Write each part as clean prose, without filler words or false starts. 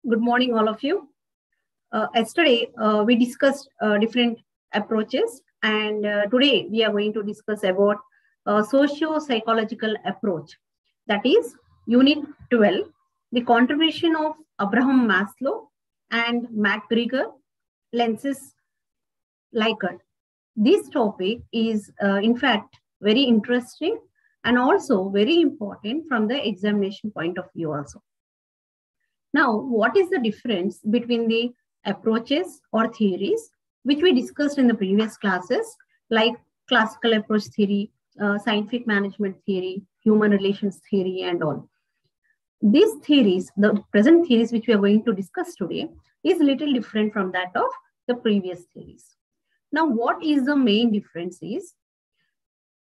Good morning, all of you. Yesterday, we discussed different approaches, and today we are going to discuss about socio-psychological approach. That is Unit 12, the contribution of Abraham Maslow and McGregor lenses Likert. This topic is, in fact, very interesting and also very important from the examination point of view also. Now, what is the difference between the approaches or theories which we discussed in the previous classes, like classical approach theory, scientific management theory, human relations theory, and all? These theories, the present theories which we are going to discuss today, is a little different from that of the previous theories. Now, what is the main difference is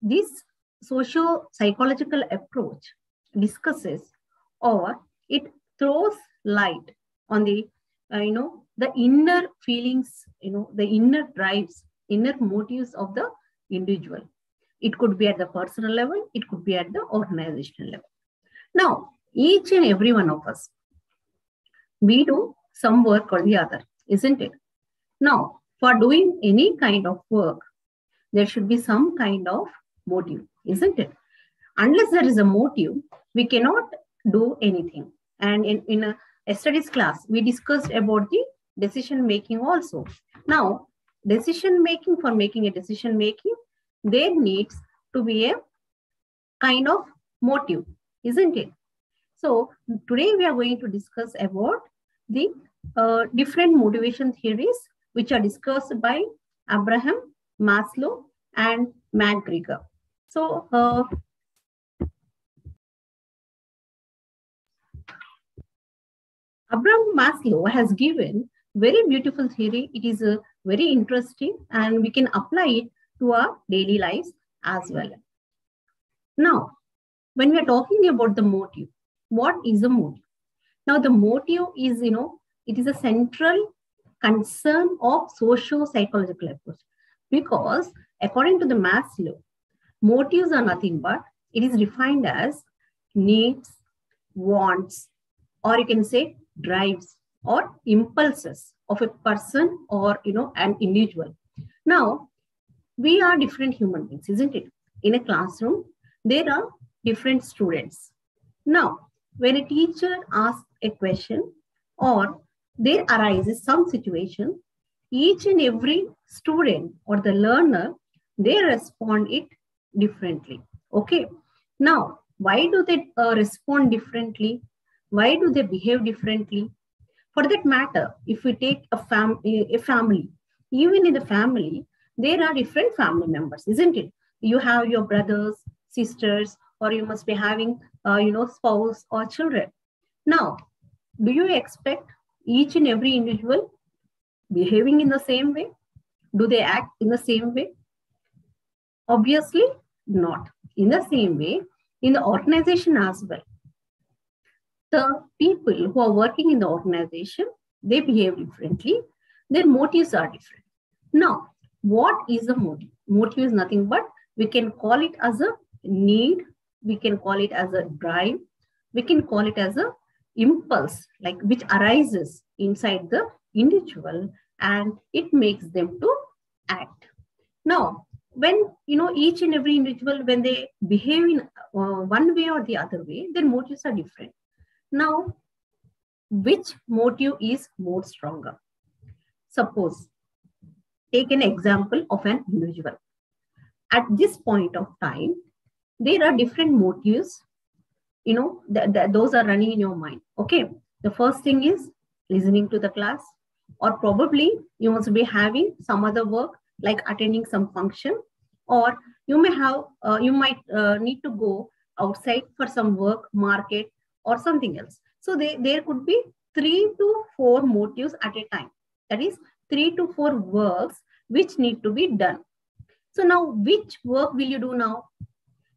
this socio-psychological approach discusses or it throws light on the the inner feelings, the inner drives, inner motives of the individual. It could be at the personal level, it could be at the organizational level. Now, each and every one of us, we do some work or the other, isn't it? Now, for doing any kind of work, there should be some kind of motive, isn't it? Unless there is a motive, we cannot do anything. And in yesterday's class, we discussed about the decision making also. Now, decision making, for making a decision making, there needs to be a kind of motive, isn't it? So today we are going to discuss about the different motivation theories which are discussed by Abraham Maslow and McGregor. So Abraham Maslow has given very beautiful theory. It is very interesting and we can apply it to our daily lives as well. Now, when we are talking about the motive, what is the motive? Now, the motive is, it is a central concern of socio-psychological approach, because according to the Maslow, motives are nothing but it is defined as needs, wants, or you can say drives or impulses of a person or an individual. Now, we are different human beings, isn't it? In a classroom, there are different students. Now, when a teacher asks a question or there arises some situation, each and every student or the learner, they respond it differently. Okay. Now, why do they respond differently? Why do they behave differently? For that matter, if we take a family, even in the family, there are different family members, isn't it? You have your brothers, sisters, or you must be having, spouse or children. Now, do you expect each and every individual behaving in the same way? Do they act in the same way? Obviously not. In the same way, in the organization as well, the people who are working in the organization, they behave differently. Their motives are different. Now, what is the motive? Motive is nothing but we can call it as a need. We can call it as a drive. We can call it as a impulse, like which arises inside the individual and it makes them to act. Now, when each and every individual, when they behave in one way or the other way, their motives are different. Now, which motive is more stronger? Suppose, take an example of an individual. At this point of time, there are different motives, those are running in your mind. Okay. The first thing is listening to the class, or probably you must be having some other work like attending some function, or you might need to go outside for some work, market, or something else. So there could be 3 to 4 motives at a time. That is 3 to 4 works which need to be done. So now, which work will you do now?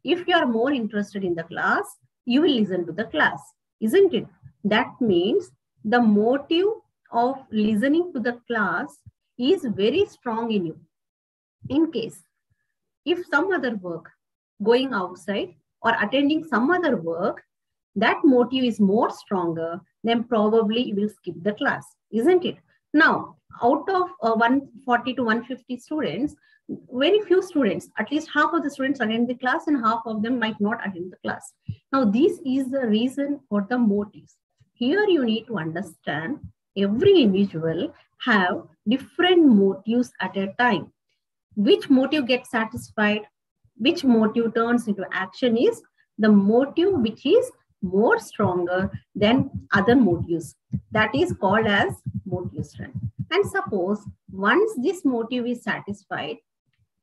If you are more interested in the class, you will listen to the class, isn't it? That means the motive of listening to the class is very strong in you. In case, if some other work, going outside or attending some other work, that motive is more stronger, then probably you will skip the class, isn't it? Now, out of 140 to 150 students, very few students, at least half of the students attend the class and half of them might not attend the class. Now, this is the reason for the motives. Here you need to understand every individual have different motives at a time. Which motive gets satisfied, which motive turns into action is the motive which is more stronger than other motives. That is called as motive strength. And suppose once this motive is satisfied,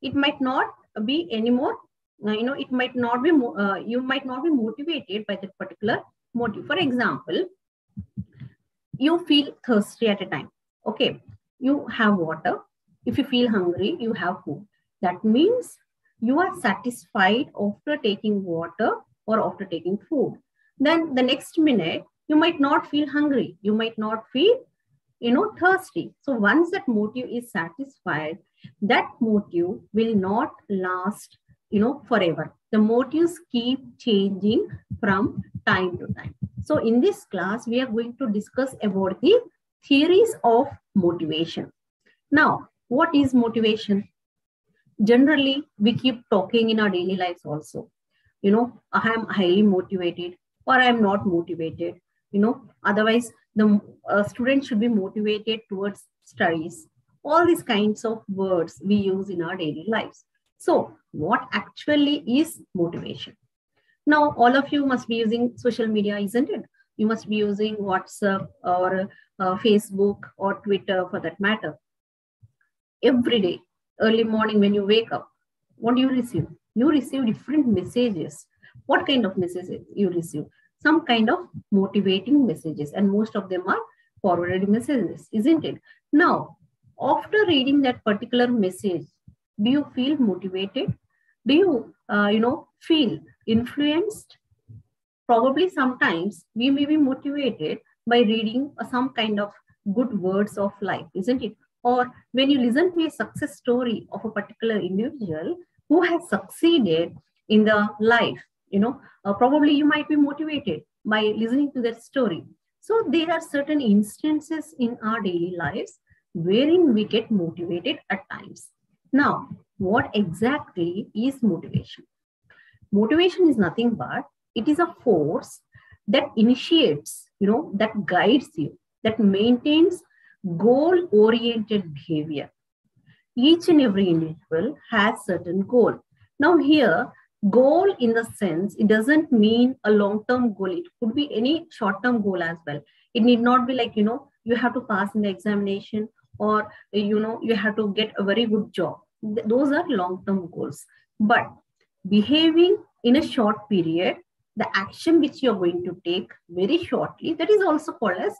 it might not be anymore, it might not be, you might not be motivated by that particular motive. For example, you feel thirsty at a time. Okay, you have water. If you feel hungry, you have food. That means you are satisfied after taking water or after taking food. Then the next minute, you might not feel hungry. You might not feel, thirsty. So once that motive is satisfied, that motive will not last, forever. The motives keep changing from time to time. So in this class, we are going to discuss about the theories of motivation. Now, what is motivation? Generally, we keep talking in our daily lives also. I am highly motivated or I am not motivated. Otherwise, the student should be motivated towards studies. All these kinds of words we use in our daily lives. So, what actually is motivation? Now, all of you must be using social media, isn't it? You must be using WhatsApp or Facebook or Twitter for that matter. Every day, early morning when you wake up, what do you receive? You receive different messages. What kind of messages you receive? Some kind of motivating messages, and most of them are forwarded messages, isn't it? Now, after reading that particular message, do you feel motivated? Do you, feel influenced? Probably sometimes we may be motivated by reading some kind of good words of life, isn't it? Or when you listen to a success story of a particular individual who has succeeded in the life, probably you might be motivated by listening to that story. So there are certain instances in our daily lives wherein we get motivated at times. Now, what exactly is motivation? Motivation is nothing but it is a force that initiates, that guides you, that maintains goal-oriented behavior. Each and every individual has certain goal. Now here, goal in the sense, it doesn't mean a long-term goal. It could be any short-term goal as well. It need not be like, you have to pass in the examination or, you have to get a very good job. Those are long-term goals. But behaving in a short period, the action which you're going to take very shortly, that is also called as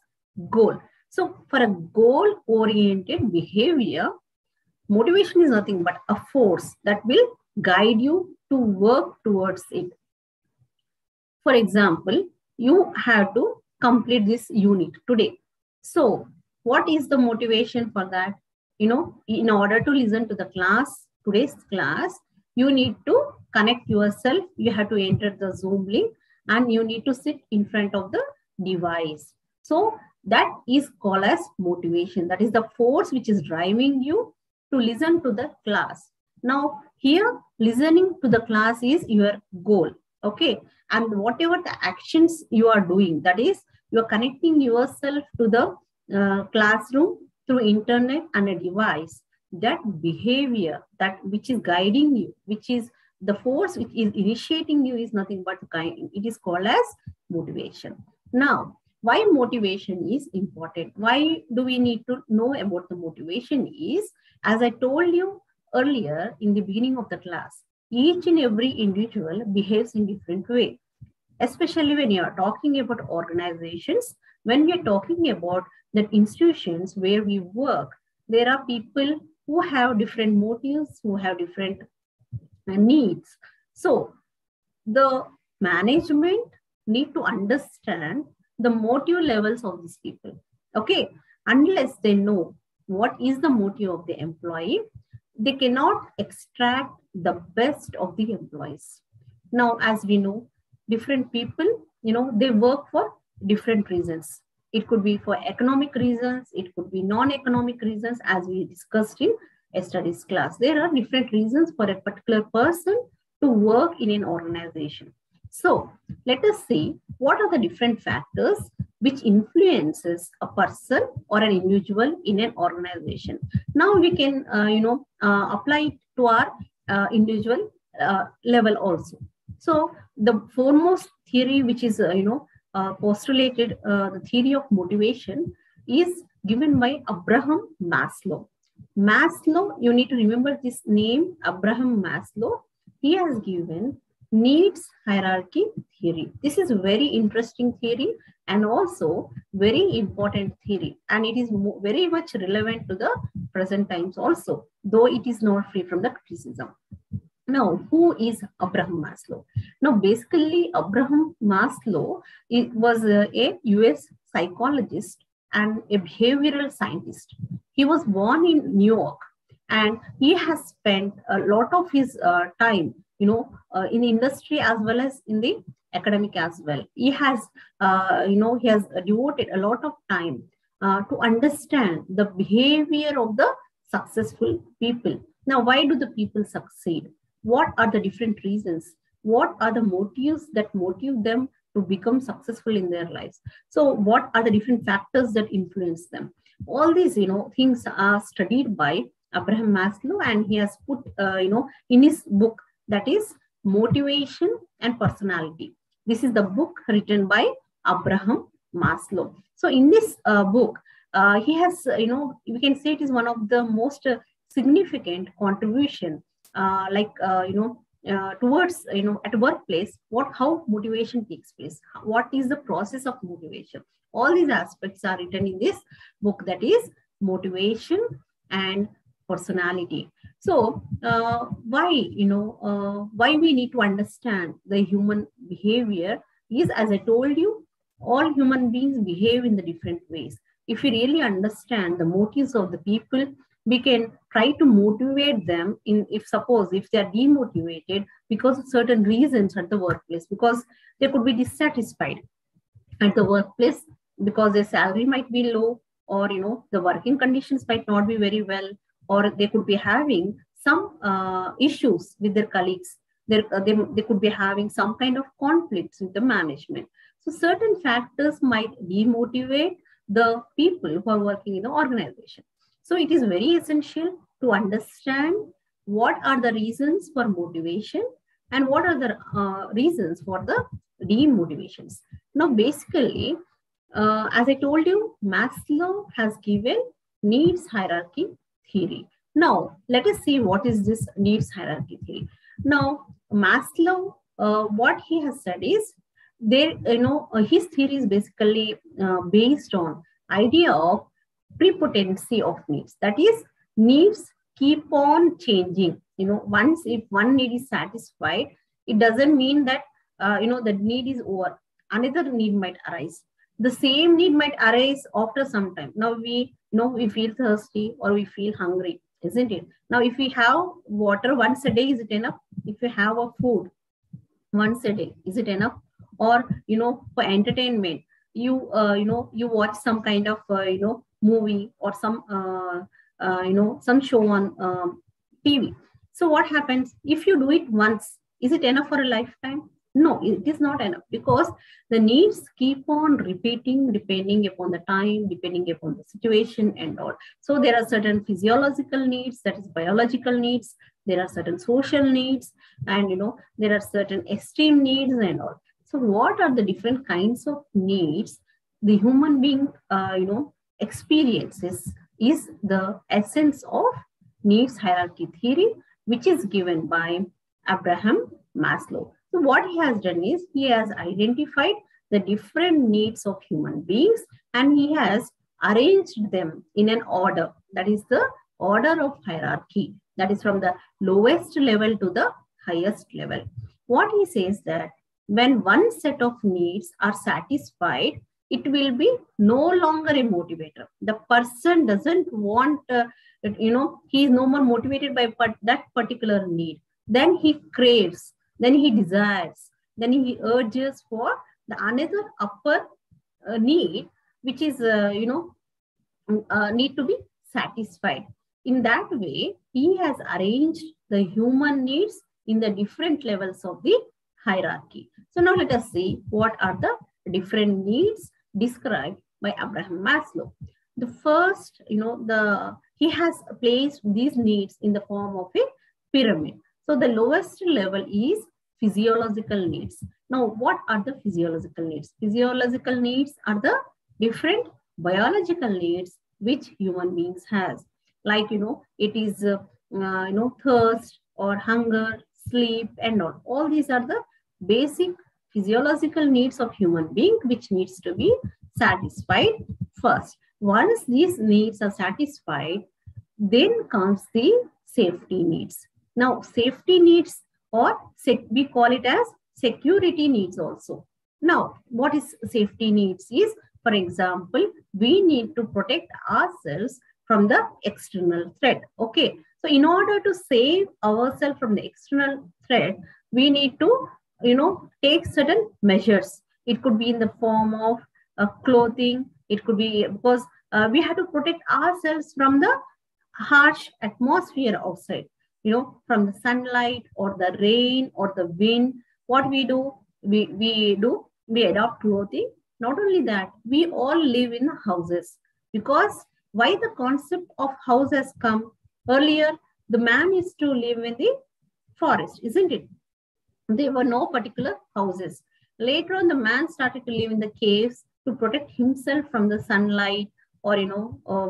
goal. So for a goal-oriented behavior, motivation is nothing but a force that will guide you to work towards it. For example, you have to complete this unit today. So what is the motivation for that? In order to listen to the class, today's class, you need to connect yourself. You have to enter the Zoom link and you need to sit in front of the device. So that is called as motivation. That is the force which is driving you to listen to the class. Now here, listening to the class is your goal. Okay. And whatever the actions you are doing, that is, you are connecting yourself to the classroom through internet and a device. That behavior, that which is guiding you, which is the force which is initiating you, is nothing but guiding. It is called as motivation. Now, why motivation is important? Why do we need to know about the motivation is, as I told you earlier in the beginning of the class, each and every individual behaves in different way. Especially when you are talking about organizations, when we are talking about the institutions where we work, there are people who have different motives, who have different needs. So the management need to understand the motive levels of these people. Okay, unless they know what is the motive of the employee, they cannot extract the best of the employees. Now, as we know, different people they work for different reasons. It could be for economic reasons, it could be non-economic reasons, as we discussed in yesterday's class. There are different reasons for a particular person to work in an organization. So let us see what are the different factors which influences a person or an individual in an organization. Now we can, apply it to our individual level also. So the foremost theory, which is, postulated, the theory of motivation, is given by Abraham Maslow. Maslow, you need to remember this name, Abraham Maslow. He has given needs hierarchy theory. This is a very interesting theory and also very important theory, and it is very much relevant to the present times also, though it is not free from the criticism. Now, who is Abraham Maslow? Now, basically, Abraham Maslow was a US psychologist and a behavioral scientist. He was born in New York, and he has spent a lot of his time, in the industry as well as in the academic as well. He has, he has devoted a lot of time to understand the behavior of the successful people. Now, why do the people succeed? What are the different reasons? What are the motives that motivate them to become successful in their lives? So what are the different factors that influence them? All these, things are studied by Abraham Maslow, and he has put, in his book, that is Motivation and Personality. This is the book written by Abraham Maslow. So in this book, he has, we can say it is one of the most significant contribution, towards, at workplace, how motivation takes place, what is the process of motivation. All these aspects are written in this book, that is Motivation and Personality. So why we need to understand the human behavior is, as I told you, all human beings behave in the different ways. If we really understand the motives of the people, we can try to motivate them if they are demotivated because of certain reasons at the workplace, because they could be dissatisfied at the workplace because their salary might be low, or the working conditions might not be very well, or they could be having some issues with their colleagues. They could be having some kind of conflicts with the management. So certain factors might demotivate the people who are working in the organization. So it is very essential to understand what are the reasons for motivation and what are the reasons for the demotivations. Now, basically, as I told you, Maslow has given needs hierarchy theory. Now, let us see what is this needs hierarchy theory. Now, Maslow, what he has said is, his theory is basically based on idea of prepotency of needs. That is, needs keep on changing. Once if one need is satisfied, it doesn't mean that the need is over. Another need might arise. The same need might arise after some time. Now we feel thirsty or we feel hungry, isn't it? Now, if we have water once a day, is it enough? If you have a food once a day, is it enough? Or for entertainment, you watch some kind of movie or some show on TV. So what happens if you do it once? Is it enough for a lifetime? No, it is not enough, because the needs keep on repeating depending upon the time, depending upon the situation and all. So there are certain physiological needs, that is biological needs. There are certain social needs, and there are certain esteem needs and all. So what are the different kinds of needs the human being experiences is the essence of needs hierarchy theory, which is given by Abraham Maslow. So what he has done is, he has identified the different needs of human beings and he has arranged them in an order. That is the order of hierarchy. That is from the lowest level to the highest level. What he says that when one set of needs are satisfied, it will be no longer a motivator. The person doesn't want, he is no more motivated by that particular need. Then he craves, then he desires, then he urges for the another upper need, which is, need to be satisfied. In that way, he has arranged the human needs in the different levels of the hierarchy. So now let us see what are the different needs described by Abraham Maslow. The first, he has placed these needs in the form of a pyramid. So the lowest level is physiological needs. Now, what are the physiological needs? Physiological needs are the different biological needs which human beings has. Like, it is, thirst or hunger, sleep, and all. All these are the basic physiological needs of human being, which needs to be satisfied first. Once these needs are satisfied, then comes the safety needs. Now, safety needs, or we call it as security needs also. Now, what is safety needs is, for example, we need to protect ourselves from the external threat. Okay. So in order to save ourselves from the external threat, we need to, take certain measures. It could be in the form of clothing. It could be because we have to protect ourselves from the harsh atmosphere outside, from the sunlight or the rain or the wind. What we do, we adopt clothing. Not only that, we all live in houses, because why the concept of house has come earlier, the man used to live in the forest, isn't it? There were no particular houses. Later on, the man started to live in the caves to protect himself from the sunlight or,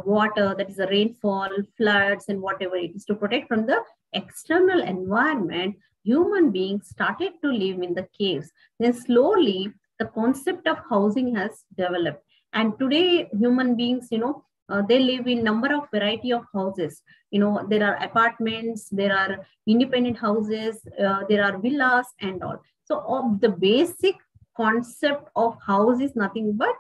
water, that is the rainfall, floods, and whatever it is. To protect from the external environment, human beings started to live in the caves. Then slowly, the concept of housing has developed. And today, human beings, they live in number of variety of houses. There are apartments, there are independent houses, there are villas and all. So the basic concept of house is nothing but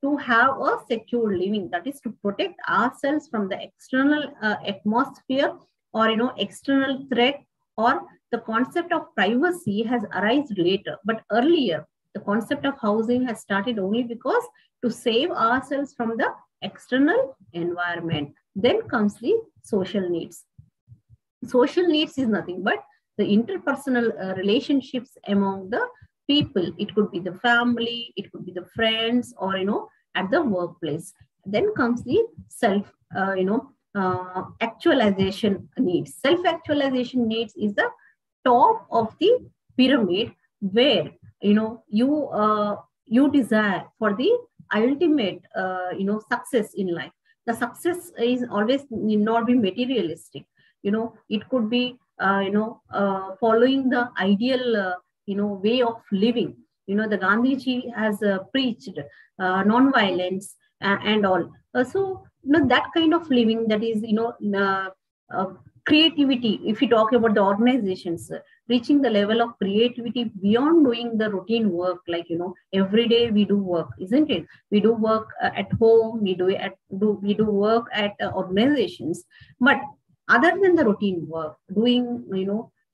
to have a secure living, that is to protect ourselves from the external atmosphere or external threat, or the concept of privacy has arisen later. But earlier, the concept of housing has started only because to save ourselves from the external environment. Then comes the social needs. Social needs is nothing but the interpersonal relationships among the people. It could be the family, it could be the friends, or at the workplace. Then comes the self actualization needs. Self-actualization needs is the top of the pyramid, where you desire for the ultimate success in life. The success is always need not be materialistic. It could be following the ideal way of living. The Gandhiji has preached non-violence and all. So that kind of living, that is creativity. If you talk about the organizations, reaching the level of creativity beyond doing the routine work, like every day we do work, isn't it? We do work at home, we do work at organizations, but other than the routine work, doing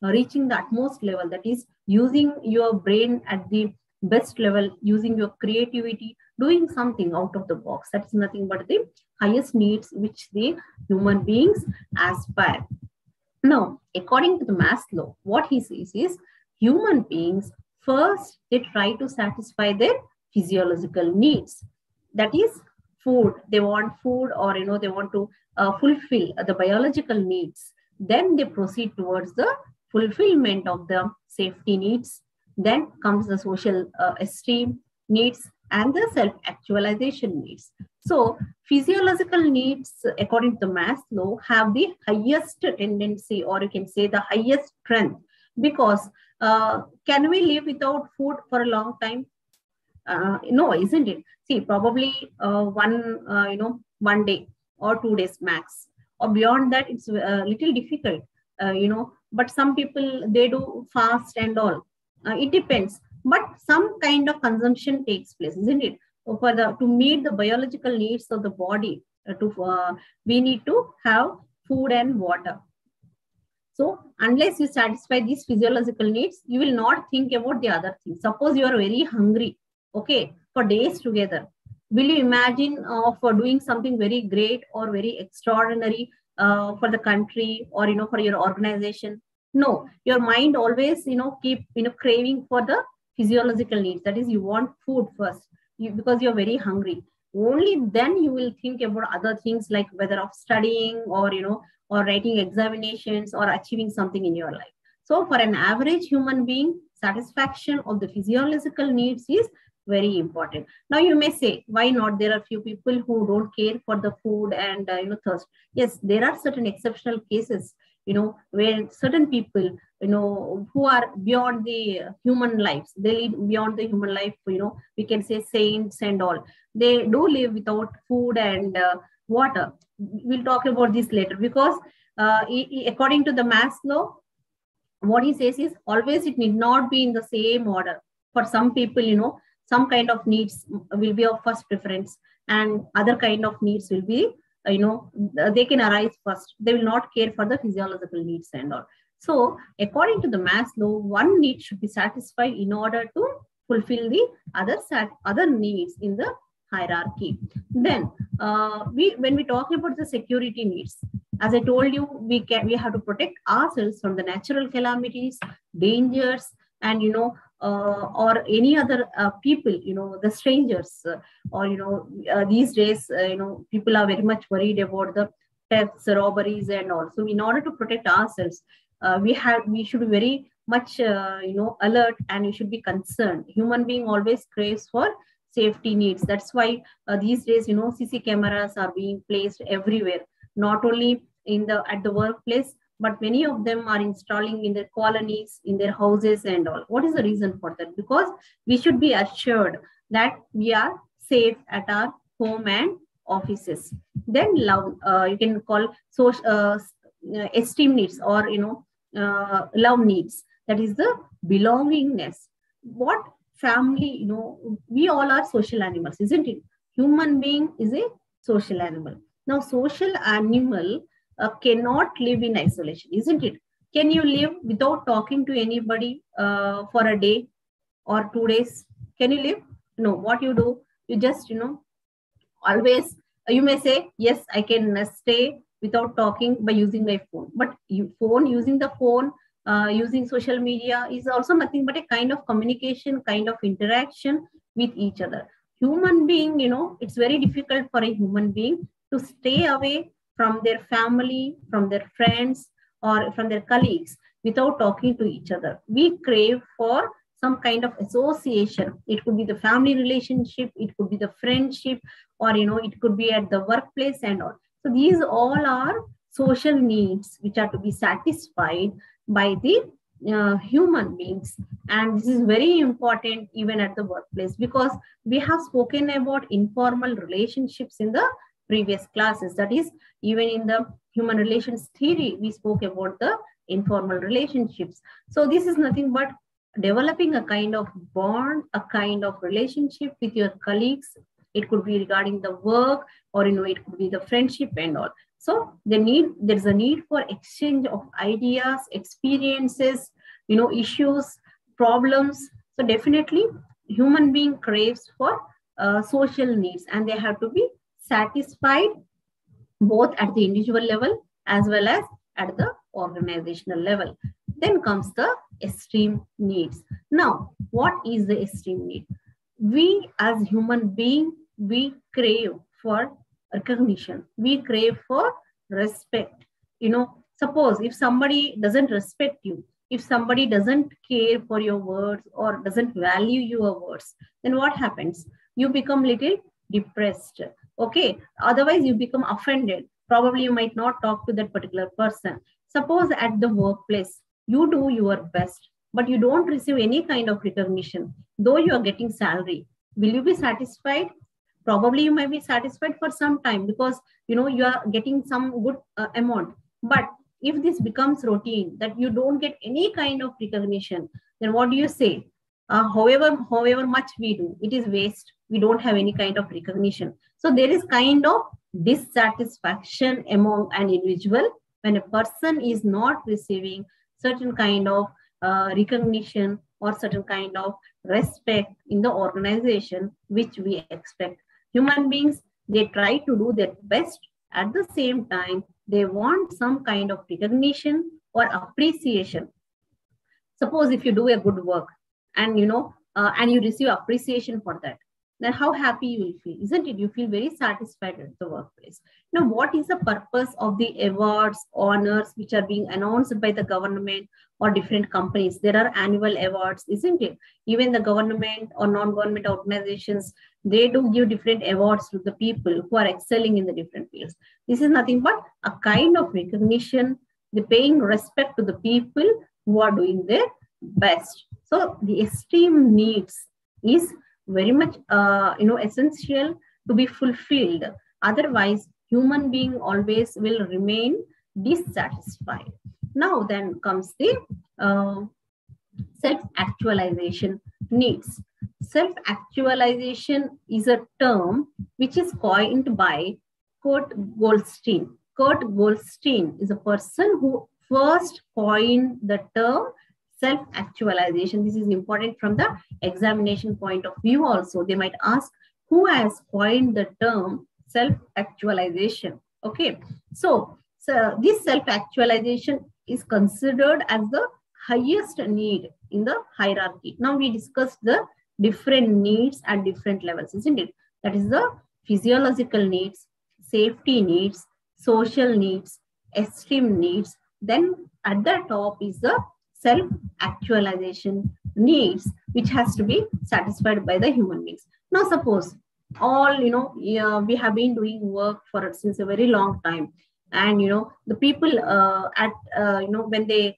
reaching the utmost level, that is using your brain at the best level, using your creativity, doing something out of the box. That's nothing but the highest needs which the human beings aspire. Now, according to the Maslow, what he says is human beings first, they try to satisfy their physiological needs. That is food. They want food, or they want to fulfill the biological needs. Then they proceed towards the fulfillment of the safety needs. Then comes the social esteem needs and the self-actualization needs. So physiological needs, according to Maslow, have the highest tendency, or you can say the highest strength, because can we live without food for a long time? No, isn't it? See, probably one day or 2 days max, or beyond that, it's a little difficult, but some people, they do fast and all. It depends, but some kind of consumption takes place, isn't it? To meet the biological needs of the body, we need to have food and water. So unless you satisfy these physiological needs, you will not think about the other things. Suppose you are very hungry, okay, for days together. Will you imagine for doing something very great or very extraordinary for the country or, for your organization? No, your mind always, keep, craving for the physiological needs. That is, you want food first because you're very hungry. Only then you will think about other things like whether of studying or, or writing examinations or achieving something in your life. So for an average human being, satisfaction of the physiological needs is very important. Now you may say, why not? There are few people who don't care for the food and thirst. Yes, there are certain exceptional cases, where certain people, who are beyond the human lives, they live beyond the human life. We can say saints and all. They do live without food and water. We'll talk about this later because according to the Maslow, what he says is always it need not be in the same order. For some people, some kind of needs will be of first preference and other kind of needs will be, they can arise first. They will not care for the physiological needs and all. So according to the Maslow, one need should be satisfied in order to fulfill the other needs in the hierarchy. Then when we talk about the security needs, as I told you, we have to protect ourselves from the natural calamities, dangers, and or any other people, the strangers, or these days, people are very much worried about the thefts, robberies, and all. So in order to protect ourselves, we should be very much alert, and we should be concerned. Human being always craves for safety needs. That's why these days, CC cameras are being placed everywhere, not only at the workplace, but many of them are installing in their colonies, in their houses and all. What is the reason for that? Because we should be assured that we are safe at our home and offices. Then love, you can call social esteem needs, or love needs. That is the belongingness. What family, we all are social animals, isn't it? Human being is a social animal. Now, social animal cannot live in isolation, isn't it? Can you live without talking to anybody for a day or 2 days? Can you live? No. What you do? You just, always, you may say, yes, I can stay without talking by using my phone. But using the phone, using social media is also nothing but a kind of communication, kind of interaction with each other. Human being, it's very difficult for a human being to stay away from their family, from their friends, or from their colleagues without talking to each other. We crave for some kind of association. It could be the family relationship, it could be the friendship, or it could be at the workplace and all. So these all are social needs which are to be satisfied by the human beings. And this is very important even at the workplace, because we have spoken about informal relationships in the previous classes. That is, even in the human relations theory, we spoke about the informal relationships. So this is nothing but developing a kind of bond, a kind of relationship with your colleagues. It could be regarding the work, or it could be the friendship and all. So there's a need for exchange of ideas, experiences, issues, problems. So definitely human being craves for social needs, and they have to be satisfied both at the individual level as well as at the organizational level. Then comes the esteem needs. Now, what is the esteem need? We as human being, we crave for recognition. We crave for respect. Suppose if somebody doesn't respect you, if somebody doesn't care for your words or doesn't value your words, then what happens? You become little depressed. Okay. Otherwise, you become offended. Probably you might not talk to that particular person. Suppose at the workplace, you do your best, but you don't receive any kind of recognition, though you are getting salary. Will you be satisfied? Probably you might be satisfied for some time because you are getting some good amount. But if this becomes routine, that you don't get any kind of recognition, then what do you say? However much we do, it is waste. We don't have any kind of recognition. So there is kind of dissatisfaction among an individual when a person is not receiving certain kind of recognition or certain kind of respect in the organization, which we expect. Human beings, they try to do their best. At the same time, they want some kind of recognition or appreciation. Suppose if you do a good work and and you receive appreciation for that, then how happy you will feel, isn't it? You feel very satisfied at the workplace. Now, what is the purpose of the awards, honors which are being announced by the government or different companies? There are annual awards, isn't it? Even the government or non-government organizations, they do give different awards to the people who are excelling in the different fields. This is nothing but a kind of recognition, the paying respect to the people who are doing their best. So the esteem needs is very much essential to be fulfilled. Otherwise, human being always will remain dissatisfied. Now then comes the self-actualization needs. Self-actualization is a term which is coined by Kurt Goldstein. Kurt Goldstein is a person who first coined the term self-actualization. This is important from the examination point of view also. They might ask who has coined the term self-actualization. Okay, so this self-actualization is considered as the highest need in the hierarchy. Now we discussed the different needs at different levels, isn't it? That is the physiological needs, safety needs, social needs, esteem needs. Then at the top is the self-actualization needs, which has to be satisfied by the human beings. Now suppose all we have been doing work for since a very long time, and the people when they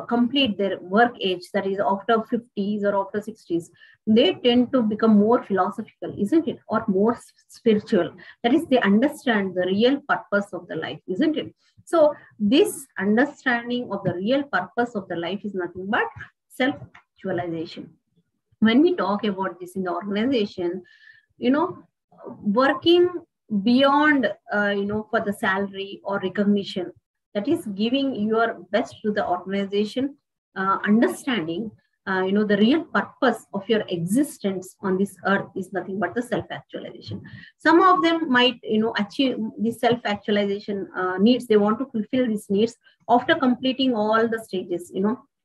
complete their work age, that is after 50s or after 60s, they tend to become more philosophical, isn't it, or more spiritual. That is, they understand the real purpose of the life, isn't it? So this understanding of the real purpose of the life is nothing but self-actualization. When we talk about this in the organization, working beyond for the salary or recognition, that is giving your best to the organization, understanding the real purpose of your existence on this earth is nothing but the self-actualization. Some of them might achieve this self-actualization needs. They want to fulfill these needs after completing all the stages,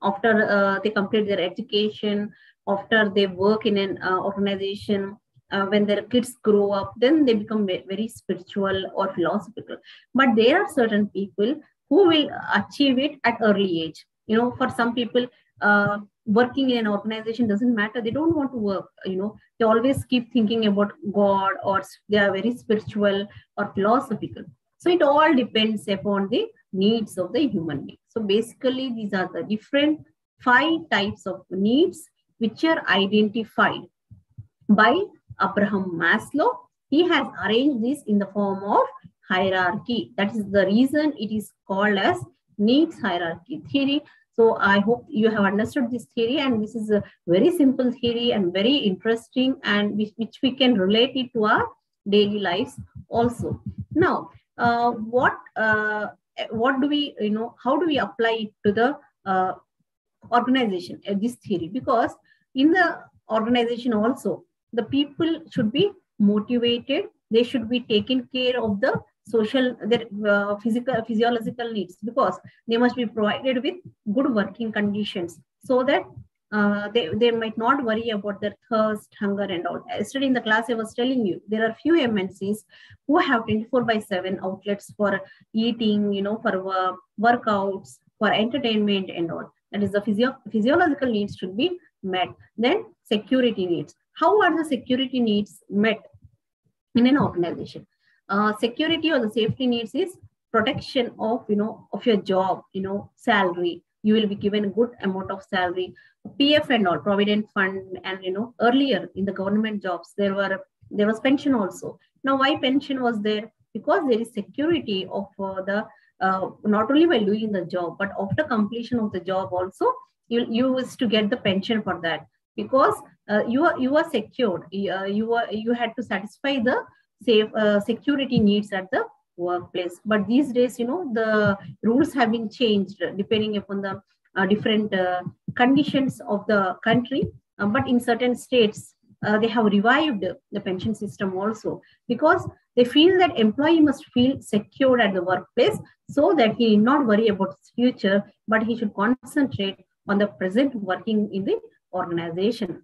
after they complete their education, after they work in an organization. When their kids grow up, then they become very spiritual or philosophical. But there are certain people who will achieve it at early age. For some people, working in an organization doesn't matter. They don't want to work. They always keep thinking about God, or they are very spiritual or philosophical. So it all depends upon the needs of the human being. So basically, these are the different 5 types of needs which are identified by Abraham Maslow. He has arranged this in the form of hierarchy. That is the reason it is called as needs hierarchy theory. So I hope you have understood this theory, and this is a very simple theory and very interesting, and which we can relate it to our daily lives also. Now, what do we, how do we apply it to the organization, this theory? Because in the organization also, the people should be motivated. They should be taken care of the social, their physiological needs, because they must be provided with good working conditions, so that they might not worry about their thirst, hunger, and all. Yesterday in the class, I was telling you, there are few MNCs who have 24/7 outlets for eating, for workouts, for entertainment, and all. That is, the physiological needs should be met. Then security needs. How are the security needs met in an organization? Security or the safety needs is protection of your job, salary. You will be given a good amount of salary, PF and all, provident fund, and earlier in the government jobs there was pension also. Now why pension was there? Because there is security of the not only while doing the job, but after completion of the job also, you used to get the pension for that, because you are secured. You had to satisfy the security needs at the workplace. But these days, the rules have been changed depending upon the different conditions of the country. but in certain states, they have revived the pension system also, because they feel that employee must feel secure at the workplace so that he need not worry about his future, but he should concentrate on the present working in the organization.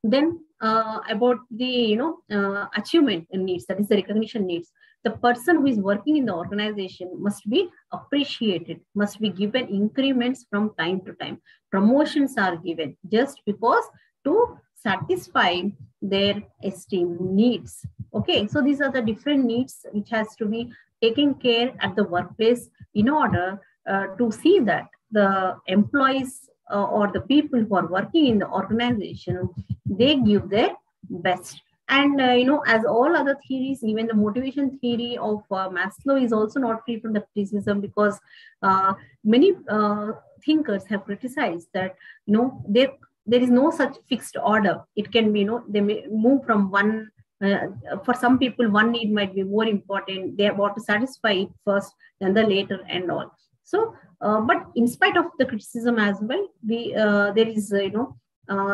Then about the achievement needs, that is the recognition needs. The person who is working in the organization must be appreciated, must be given increments from time to time. Promotions are given just because to satisfy their esteem needs. Okay, so these are the different needs which has to be taken care at the workplace in order to see that the employees or the people who are working in the organization, they give their best. And as all other theories, even the motivation theory of Maslow is also not free from the criticism, because many thinkers have criticized that there is no such fixed order. It can be, they may move from one. For some people, one need might be more important. They want to satisfy it first, then the later, and all. So, but in spite of the criticism as well, there is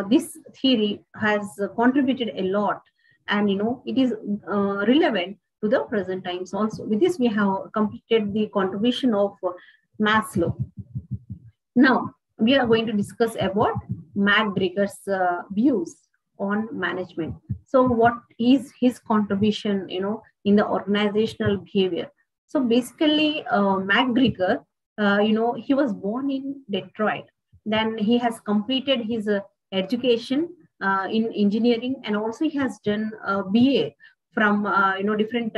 this theory has contributed a lot, and it is relevant to the present times also. With this, we have completed the contribution of Maslow. Now we are going to discuss about McGregor's views on management. So what is his contribution in the organizational behavior? So basically, McGregor, he was born in Detroit. Then he has completed his education in engineering, and also he has done BA from different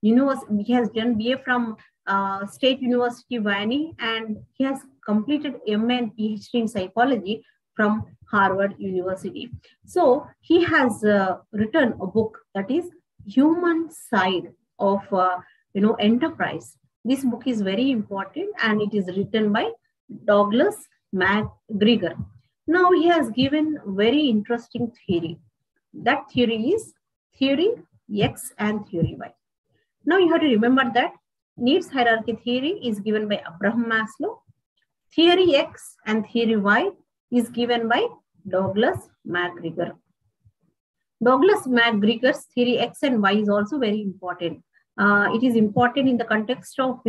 universities. He has done BA from State University Miami, and he has completed MA and PhD in psychology from Harvard University. So he has written a book that is Human Side of Enterprise. This book is very important, and it is written by Douglas McGregor. Now he has given very interesting theory. That theory is theory X and theory Y. Now you have to remember that needs hierarchy theory is given by Abraham Maslow. Theory X and theory Y is given by Douglas McGregor. Douglas McGregor's theory X and Y is also very important. It is important in the context of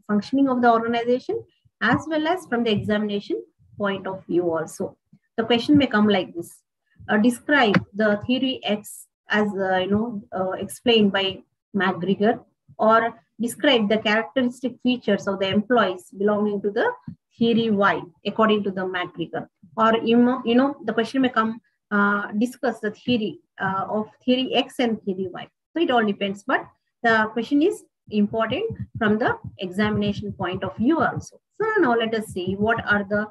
functioning of the organization, as well as from the examination point of view also. The question may come like this: describe the theory X as explained by McGregor, or describe the characteristic features of the employees belonging to the theory Y according to the McGregor. Or the question may come, discuss the theory of theory X and theory Y. So it all depends, but the question is important from the examination point of view also. So now let us see what are the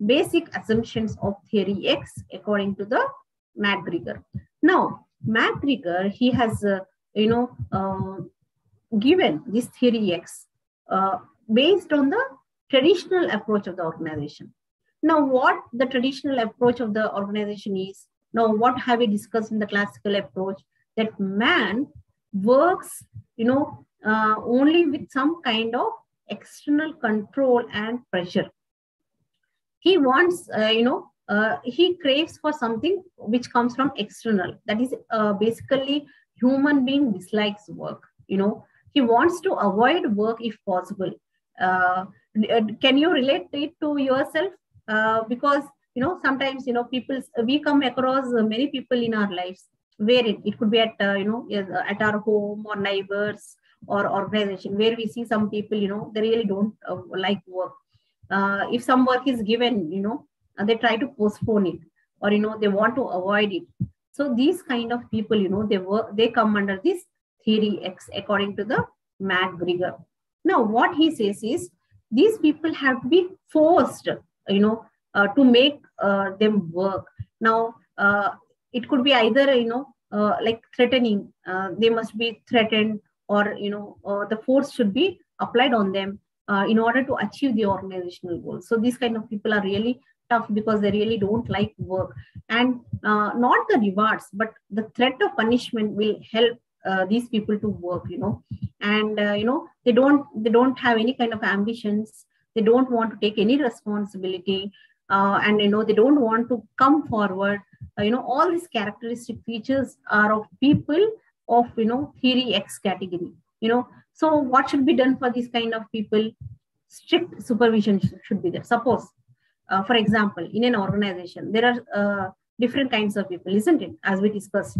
basic assumptions of theory X according to the McGregor. Now McGregor, he has given this theory X based on the traditional approach of the organization. Now what the traditional approach of the organization is, now what have we discussed in the classical approach, that man works only with some kind of external control and pressure. He wants he craves for something which comes from external. That is basically human being dislikes work. He wants to avoid work if possible. Can you relate it to yourself? Because sometimes we come across many people in our lives where it could be at at our home or neighbors or organization, where we see some people they really don't like work. If some work is given, they try to postpone it, or they want to avoid it. So these kind of people, they come under this theory X according to the McGregor. Now what he says is, these people have to be forced to make them work. Now it could be either like threatening, they must be threatened, or the force should be applied on them in order to achieve the organizational goals. So these kind of people are really tough, because they really don't like work, and not the rewards, but the threat of punishment will help these people to work. And they don't have any kind of ambitions. They don't want to take any responsibility. and they don't want to come forward. All these characteristic features are of people of theory X category. So what should be done for this kind of people? Strict supervision should be there. Suppose, for example, in an organization, there are different kinds of people, isn't it, as we discussed?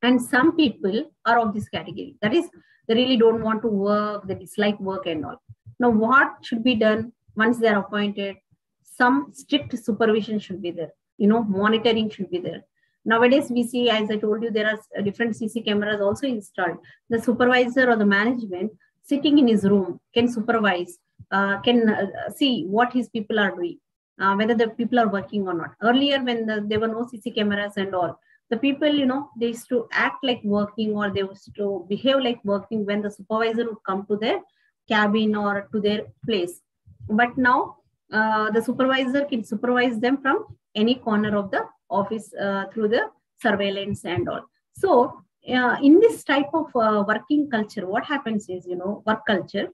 And some people are of this category. That is, they really don't want to work, they dislike work and all. Now, what should be done once they are appointed? Some strict supervision should be there. Monitoring should be there. Nowadays, we see, as I told you, there are different CC cameras also installed. The supervisor or the management sitting in his room can supervise, can see what his people are doing, whether the people are working or not. Earlier, when there were no CC cameras and all, the people, they used to act like working, or they used to behave like working when the supervisor would come to their cabin or to their place. But now, the supervisor can supervise them from any corner of the office through the surveillance and all. So, in this type of working culture, what happens is, work culture,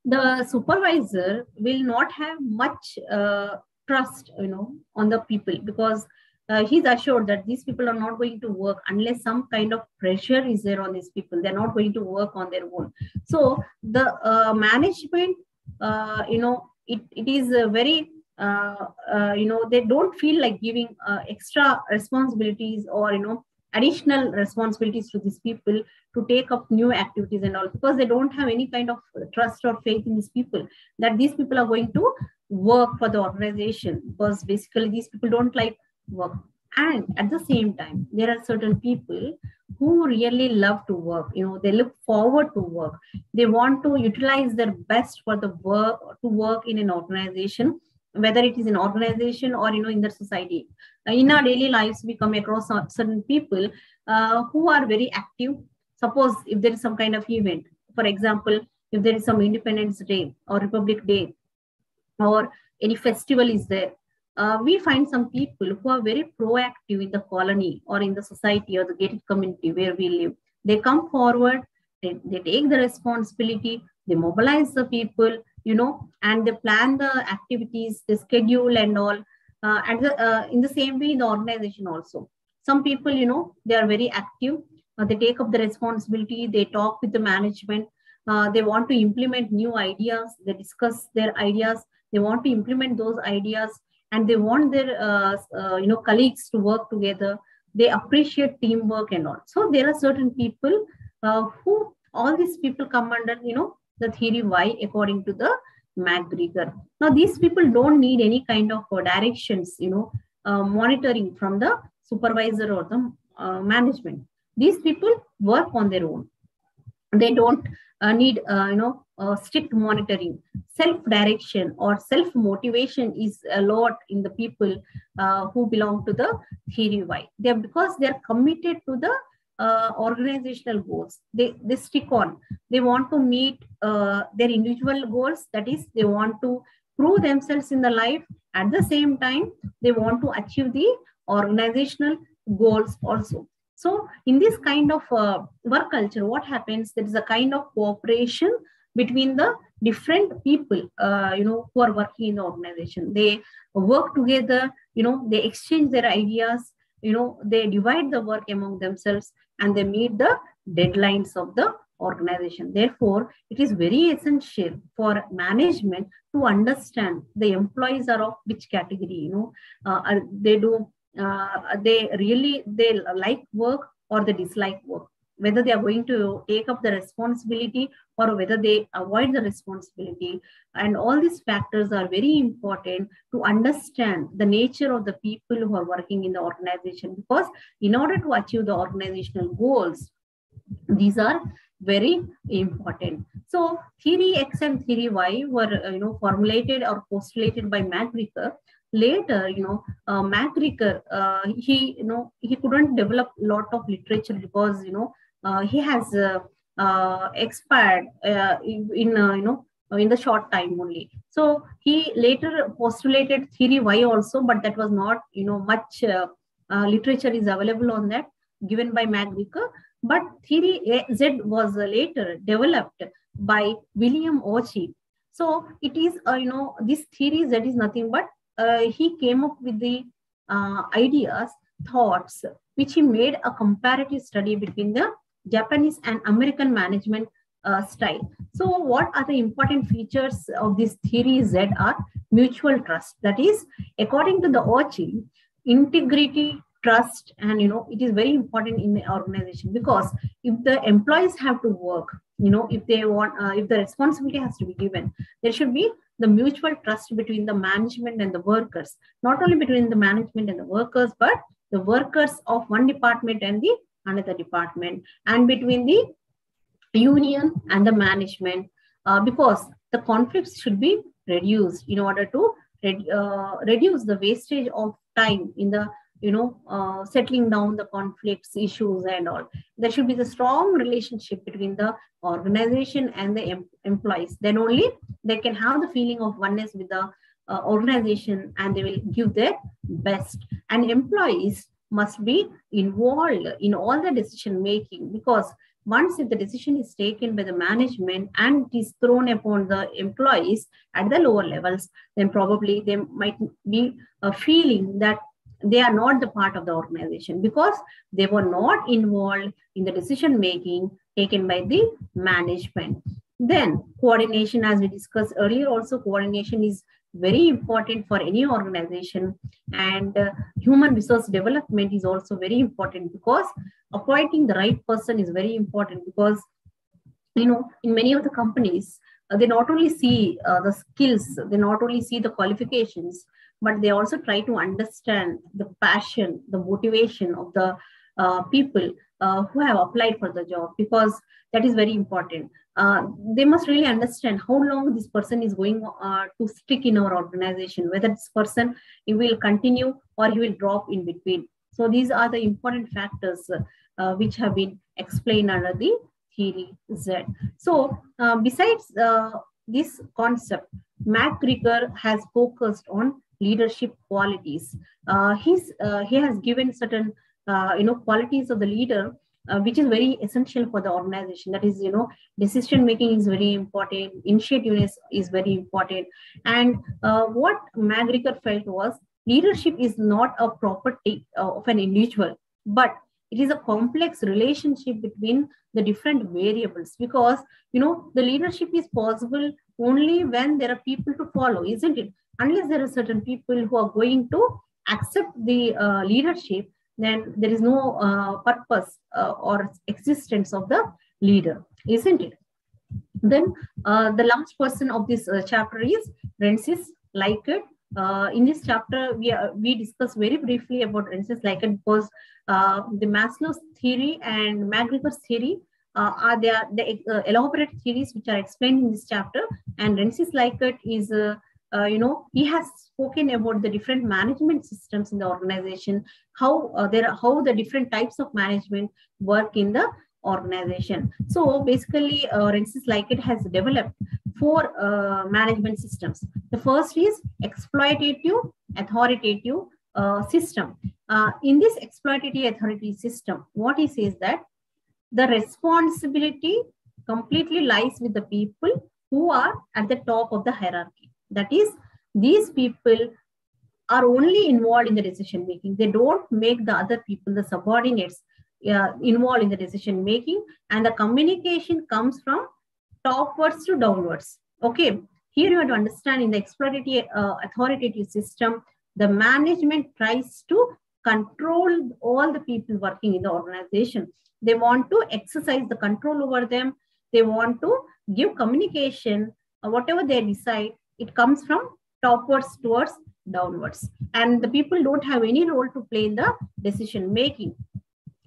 the supervisor will not have much trust, on the people, because he's assured that these people are not going to work unless some kind of pressure is there on these people. They're not going to work on their own. So the management, it is very, they don't feel like giving extra responsibilities or, additional responsibilities to these people to take up new activities and all, because they don't have any kind of trust or faith in these people, that these people are going to work for the organization, because basically these people don't like work. And at the same time, there are certain people who really love to work. They look forward to work. They want to utilize their best for the work, to work in an organization, whether it is an organization or in their society. In our daily lives, we come across certain people who are very active. Suppose if there is some kind of event, for example, if there is some Independence Day or Republic Day, or any festival is there, we find some people who are very proactive in the colony or in the society or the gated community where we live. They come forward, they take the responsibility, they mobilize the people, and they plan the activities, the schedule and all. And in the same way, in the organization also, some people, they are very active. They take up the responsibility. They talk with the management. They want to implement new ideas. They discuss their ideas. They want to implement those ideas, and they want their colleagues to work together. They appreciate teamwork and all. So there are certain people who, all these people come under the theory Y according to the McGregor. Now these people don't need any kind of directions, monitoring from the supervisor or the management. These people work on their own. They don't need strict monitoring. Self-direction or self-motivation is a lot in the people who belong to the theory Y. Because they're committed to the organizational goals. They stick on. They want to meet their individual goals. That is, they want to prove themselves in the life. At the same time, they want to achieve the organizational goals also. So in this kind of work culture, what happens? There is a kind of cooperation between the different people, who are working in the organization. They work together, they exchange their ideas, they divide the work among themselves, and they meet the deadlines of the organization. Therefore, it is very essential for management to understand the employees are of which category, they like work or they dislike work, whether they are going to take up the responsibility or whether they avoid the responsibility. And all these factors are very important to understand the nature of the people who are working in the organization, because in order to achieve the organizational goals, these are very important. So theory X and theory Y were formulated or postulated by McGregor. Later, McGregor, he couldn't develop a lot of literature because he has expired in the short time only. So he later postulated theory Y also, but that was not much literature is available on that given by McGregor. But theory Z was later developed by William Ochi. So it is this theory Z is nothing but he came up with the ideas, thoughts, which he made a comparative study between the Japanese and American management style. So what are the important features of this theory Z are mutual trust. That is, according to the Ochi, integrity, trust, and it is very important in the organization, because if the employees have to work, if they want, if the responsibility has to be given, there should be the mutual trust between the management and the workers, not only between the management and the workers, but the workers of one department and the another department, and between the union and the management, because the conflicts should be reduced in order to reduce the wastage of time in the settling down the conflicts, issues, and all. There should be the strong relationship between the organization and the employees. Then only they can have the feeling of oneness with the organization, and they will give their best. And employees must be involved in all the decision making, because once if the decision is taken by the management and it is thrown upon the employees at the lower levels, then probably they might be a feeling that they are not the part of the organization, because they were not involved in the decision making taken by the management. Then coordination, as we discussed earlier, also coordination is very important for any organization, and human resource development is also very important, because appointing the right person is very important, because in many of the companies, they not only see the skills, they not only see the qualifications, but they also try to understand the passion, the motivation of the people who have applied for the job, because that is very important. They must really understand how long this person is going to stick in our organization, whether this person, he will continue or he will drop in between. So these are the important factors which have been explained under the theory Z. So besides this concept, McGregor has focused on leadership qualities. He has given certain qualities of the leader, which is very essential for the organization. That is, decision making is very important, initiativeness is very important. And what McGregor felt was, leadership is not a property of an individual, but it is a complex relationship between the different variables, because the leadership is possible only when there are people to follow, isn't it? Unless there are certain people who are going to accept the leadership, then there is no purpose or existence of the leader, isn't it? Then the last person of this chapter is Rensis Likert. In this chapter, we discuss very briefly about Rensis Likert, because the Maslow's theory and McGregor's theory are the elaborate theories which are explained in this chapter. And Rensis Likert is he has spoken about the different management systems in the organization, how the different types of management work in the organization. So basically, Rensis Likert has developed 4 management systems. The first is exploitative authoritative system. In this exploitative authoritative system, what he says that the responsibility completely lies with the people who are at the top of the hierarchy. That is, these people are only involved in the decision making. They don't make the other people, the subordinates, involved in the decision making, and the communication comes from topwards to downwards. Okay, here you have to understand, in the exploitative authoritative system, the management tries to control all the people working in the organization. They want to exercise the control over them. They want to give communication, whatever they decide, it comes from topwards towards downwards, and the people don't have any role to play in the decision making.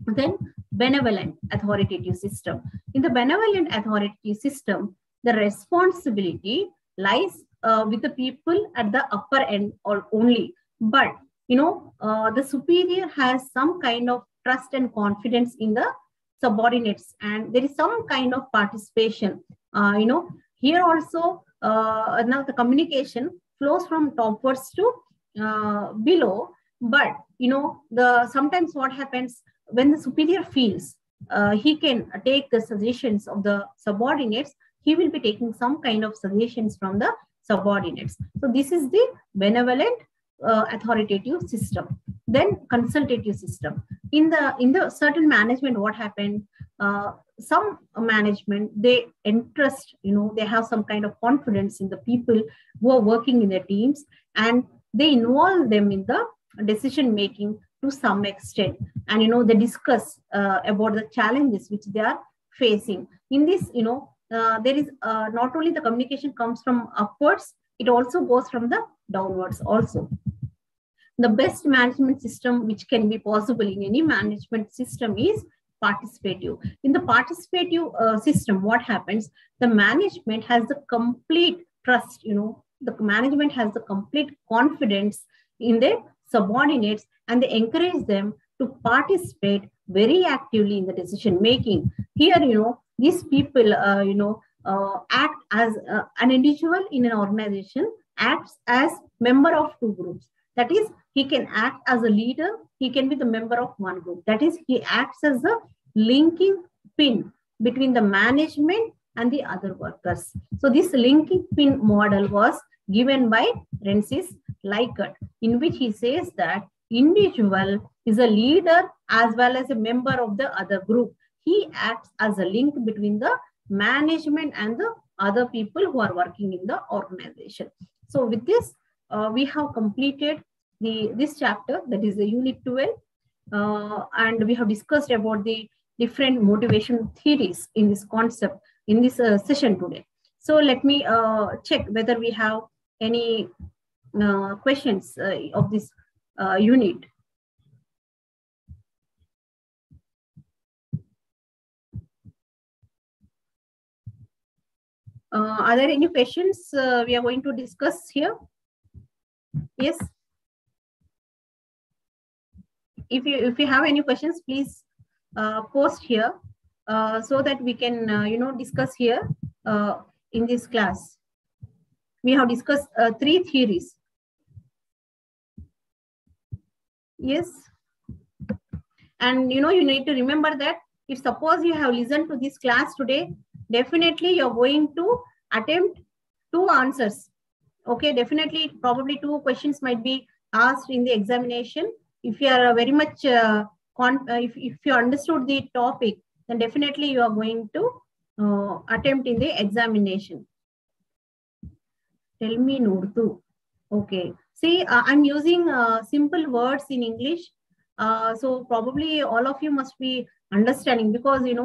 Then benevolent authoritative system. In the benevolent authoritative system, the responsibility lies with the people at the upper end or only, but the superior has some kind of trust and confidence in the subordinates, and there is some kind of participation. Here also, now the communication flows from topwards to below, but sometimes what happens, when the superior feels he can take the suggestions of the subordinates, he will be taking some kind of suggestions from the subordinates. So this is the benevolent authoritative system, then consultative system. In the certain management, what happened? Some management, they entrust, they have some kind of confidence in the people who are working in their teams, and they involve them in the decision making to some extent, and they discuss about the challenges which they are facing. In this, there is not only the communication comes from upwards, it also goes from the downwards also. The best management system which can be possible in any management system is participative. In the participative system, what happens? The management has the complete trust, the management has the complete confidence in their subordinates, and they encourage them to participate very actively in the decision making. Here, these people, act as an individual in an organization, acts as member of two groups. That is, he can act as a leader, he can be the member of one group. That is, he acts as a linking pin between the management and the other workers. So this linking pin model was given by Rensis Likert, in which he says that individual is a leader as well as a member of the other group. He acts as a link between the management and the other people who are working in the organization. So with this, we have completed this chapter, that is the unit 12, and we have discussed about the different motivation theories in this concept in this session today. So let me check whether we have any questions of this unit. Are there any questions we are going to discuss here? Yes. If you have any questions, please post here so that we can discuss here in this class. We have discussed 3 theories. Yes. And you need to remember that if suppose you have listened to this class today, definitely you're going to attempt 2 answers. Okay, definitely, probably 2 questions might be asked in the examination. If you are very much, if you understood the topic, then definitely you are going to attempt in the examination. Tell me Nurdu. Okay. See, I'm using simple words in English. So probably all of you must be understanding, because we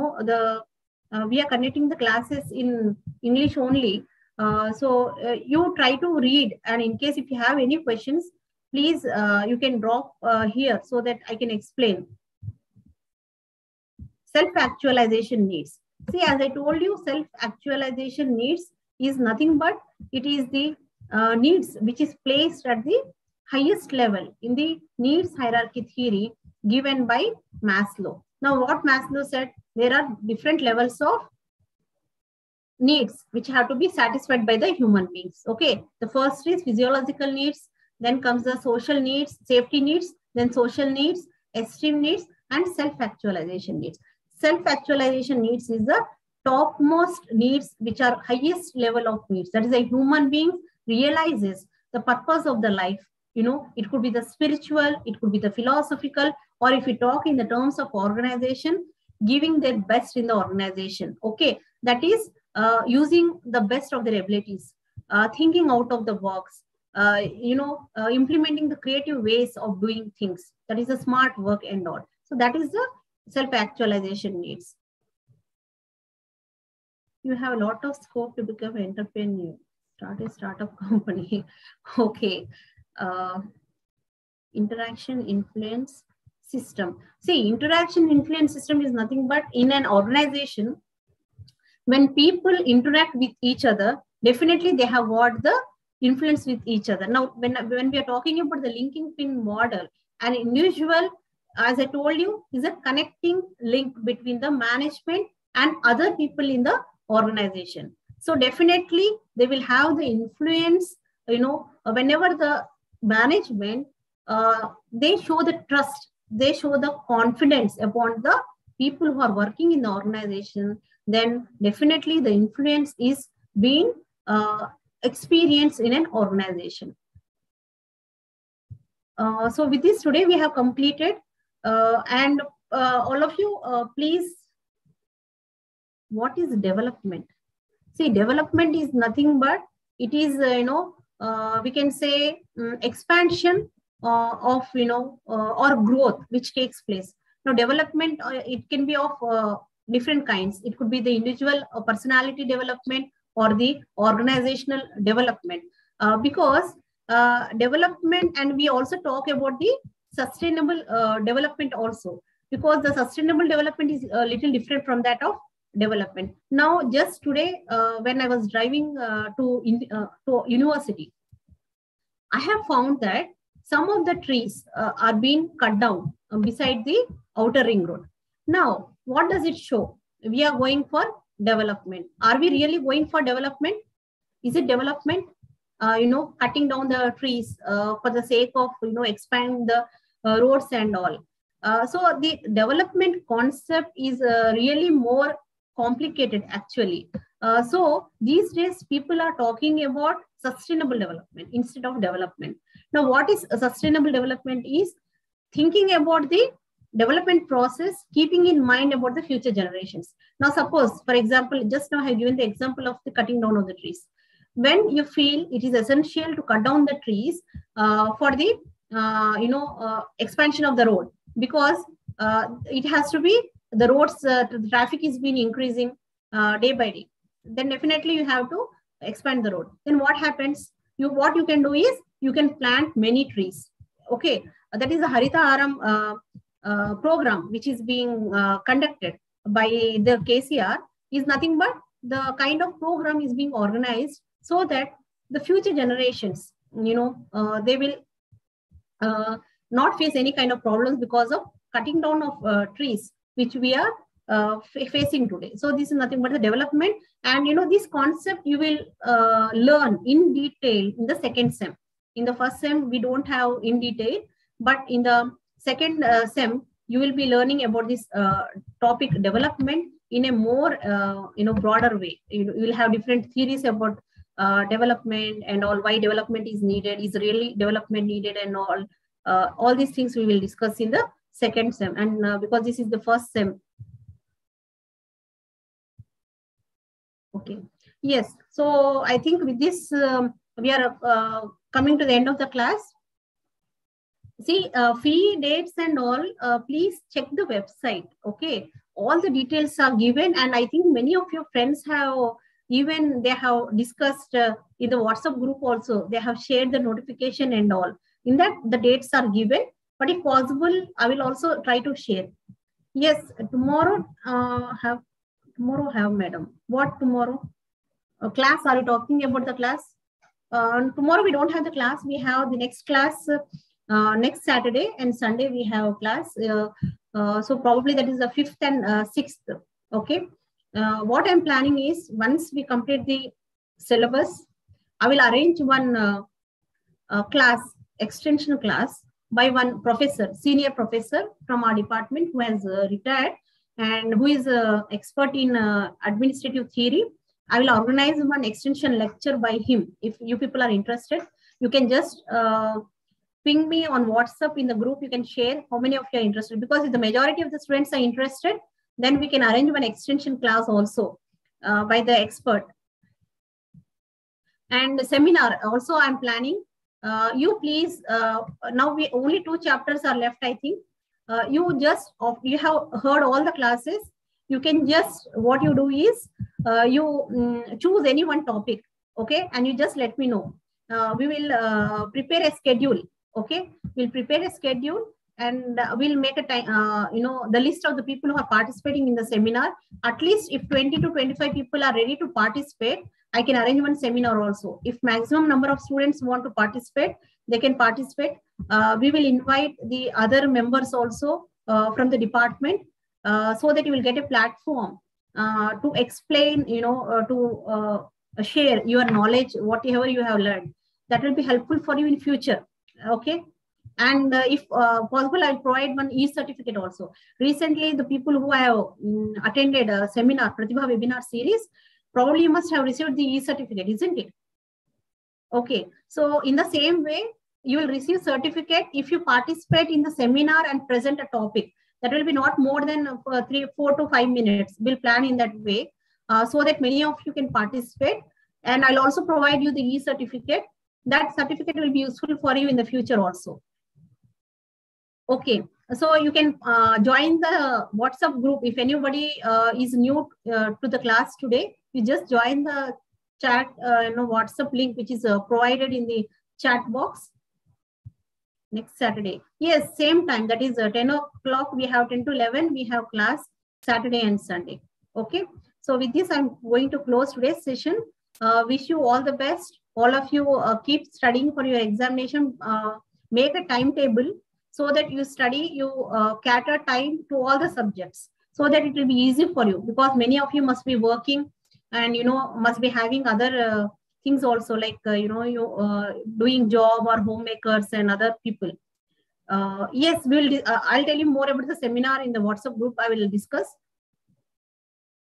are conducting the classes in English only. So you try to read, and in case if you have any questions, please you can drop here so that I can explain. Self-actualization needs. See, as I told you, self-actualization needs is nothing but it is the needs which is placed at the highest level in the needs hierarchy theory given by Maslow. Now, what Maslow said, there are different levels of needs which have to be satisfied by the human beings. Okay, the first is physiological needs, then comes the social needs, safety needs, then social needs, esteem needs, and self-actualization needs. Self-actualization needs is the topmost needs which are highest level of needs. That is, a human being realizes the purpose of the life. It could be the spiritual, it could be the philosophical, or if we talk in the terms of organization, giving their best in the organization. Okay, that is using the best of their abilities, thinking out of the box, implementing the creative ways of doing things. That is a smart work and all. So that is the self-actualization needs. You have a lot of scope to become an entrepreneur. Start a startup company. Okay. Interaction influence system. See, interaction influence system is nothing but in an organization, when people interact with each other, definitely they have got the influence with each other. Now, when we are talking about the linking pin model, an individual, as I told you, is a connecting link between the management and other people in the organization. So definitely they will have the influence, whenever the management, they show the trust, they show the confidence upon the people who are working in the organization, then definitely the influence is being experienced in an organization. So with this, today we have completed, and all of you, please, what is development? See, development is nothing but it is, we can say expansion of, or growth which takes place. Now, development, it can be of different kinds. It could be the individual personality development or the organizational development, because development, and we also talk about the sustainable development also, because the sustainable development is a little different from that of development. Now, just today, when I was driving to university, I have found that some of the trees are being cut down beside the outer ring road. Now, what does it show? We are going for development. Are we really going for development? Is it development? Cutting down the trees for the sake of, expand the roads and all. So the development concept is really more complicated actually. So these days people are talking about sustainable development instead of development. Now, what is a sustainable development is thinking about the development process, keeping in mind about the future generations. Now, suppose, for example, just now I have given the example of the cutting down of the trees. When you feel it is essential to cut down the trees for the expansion of the road, because it has to be the roads, the traffic is been increasing day by day, then definitely you have to expand the road. Then what happens? What you can do is you can plant many trees. Okay, that is a Harita Aram program which is being conducted by the KCR. Is nothing but the kind of program is being organized so that the future generations, they will not face any kind of problems because of cutting down of trees which we are facing today. So this is nothing but the development, and this concept you will learn in detail in the second sem. In the first sem we don't have in detail, but in the second sem you will be learning about this topic development in a more broader way. You will have different theories about development and all, why development is needed, is really development needed, and all these things we will discuss in the second sem. And because this is the first sem. Okay. Yes. So I think with this, we are coming to the end of the class. See, fee, dates and all, please check the website. Okay. All the details are given. And I think many of your friends have, even they have discussed in the WhatsApp group also, they have shared the notification and all. In that, the dates are given. But if possible, I will also try to share. Yes, tomorrow have madam. What tomorrow? Class, are you talking about the class? Tomorrow we don't have the class. We have the next class next Saturday and Sunday we have a class. So probably that is the 5th and 6th. Okay. What I'm planning is once we complete the syllabus, I will arrange one class, extension class by one professor, senior professor from our department who has retired and who is expert in administrative theory. I will organize one extension lecture by him. If you people are interested, you can just ping me on WhatsApp in the group. You can share how many of you are interested, because if the majority of the students are interested, then we can arrange one extension class also by the expert. And the seminar also I'm planning. You please, now we only 2 chapters are left, I think. You have heard all the classes. You can just, what you do is, you choose any one topic, okay? And you just let me know. We will prepare a schedule, okay? We'll prepare a schedule and we'll make a time, the list of the people who are participating in the seminar. At least if 20 to 25 people are ready to participate, I can arrange one seminar also. If maximum number of students want to participate, they can participate. We will invite the other members also from the department so that you will get a platform to explain, to share your knowledge, whatever you have learned. That will be helpful for you in future, okay? And if possible, I'll provide one e-certificate also. Recently, the people who have attended a seminar, Pratibha webinar series, probably you must have received the e-certificate, isn't it? Okay. So in the same way, you will receive certificate if you participate in the seminar and present a topic. That will be not more than 4 to 5 minutes. We'll plan in that way so that many of you can participate. And I'll also provide you the e-certificate. That certificate will be useful for you in the future also. Okay, so you can join the WhatsApp group. If anybody is new to the class today, you just join the chat, WhatsApp link, which is provided in the chat box. Next Saturday. Yes, same time. That is 10 o'clock. We have 10 to 11. We have class Saturday and Sunday. Okay. So with this, I'm going to close today's session. Wish you all the best. All of you keep studying for your examination. Make a timetable so that you study, you cater time to all the subjects so that it will be easy for you, because many of you must be working and, must be having other things also, like, doing job or homemakers and other people. Yes, I'll tell you more about the seminar in the WhatsApp group. I will discuss.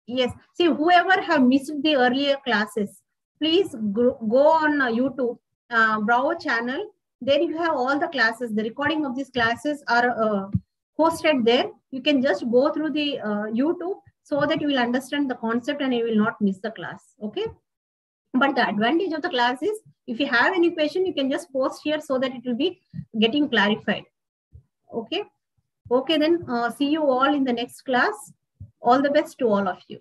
Yes, see, whoever have missed the earlier classes, please go on YouTube, Bravo channel. There you have all the classes. The recording of these classes are hosted there. You can just go through the YouTube so that you will understand the concept and you will not miss the class. Okay. But the advantage of the class is, if you have any question, you can just post here so that it will be getting clarified. Okay. Okay, then see you all in the next class. All the best to all of you.